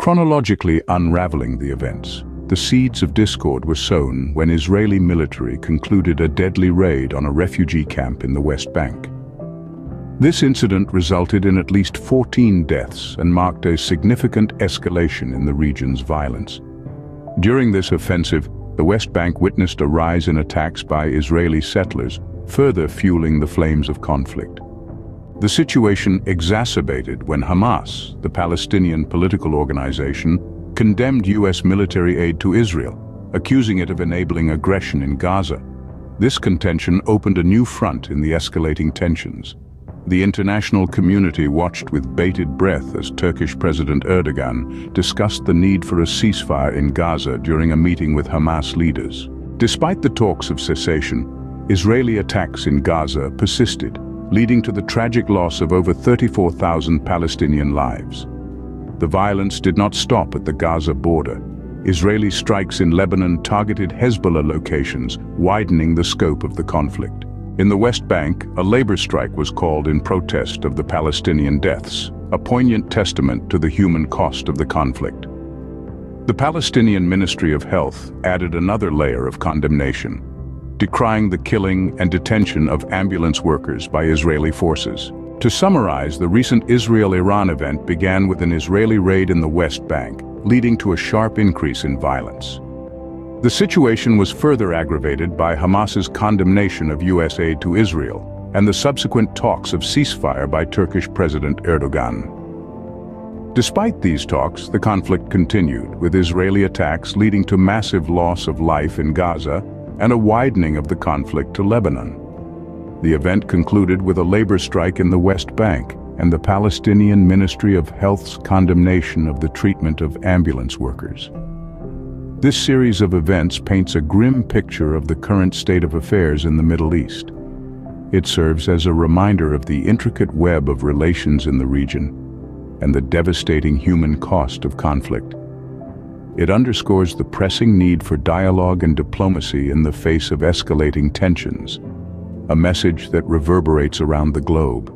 Chronologically unraveling the events, the seeds of discord were sown when Israeli military concluded a deadly raid on a refugee camp in the West Bank. This incident resulted in at least 14 deaths and marked a significant escalation in the region's violence. During this offensive, the West Bank witnessed a rise in attacks by Israeli settlers, further fueling the flames of conflict. The situation exacerbated when Hamas, the Palestinian political organization, condemned U.S. military aid to Israel, accusing it of enabling aggression in Gaza. This contention opened a new front in the escalating tensions. The international community watched with bated breath as Turkish President Erdogan discussed the need for a ceasefire in Gaza during a meeting with Hamas leaders. Despite the talks of cessation, Israeli attacks in Gaza persisted, leading to the tragic loss of over 34,000 Palestinian lives. The violence did not stop at the Gaza border. Israeli strikes in Lebanon targeted Hezbollah locations, widening the scope of the conflict. In the West Bank, a labor strike was called in protest of the Palestinian deaths, a poignant testament to the human cost of the conflict. The Palestinian Ministry of Health added another layer of condemnation, decrying the killing and detention of ambulance workers by Israeli forces. To summarize, the recent Israel-Iran event began with an Israeli raid in the West Bank, leading to a sharp increase in violence. The situation was further aggravated by Hamas's condemnation of U.S. aid to Israel and the subsequent talks of ceasefire by Turkish President Erdogan. Despite these talks, the conflict continued, with Israeli attacks leading to massive loss of life in Gaza and a widening of the conflict to Lebanon. The event concluded with a labor strike in the West Bank and the Palestinian Ministry of Health's condemnation of the treatment of ambulance workers. This series of events paints a grim picture of the current state of affairs in the Middle East. It serves as a reminder of the intricate web of relations in the region and the devastating human cost of conflict. It underscores the pressing need for dialogue and diplomacy in the face of escalating tensions, a message that reverberates around the globe.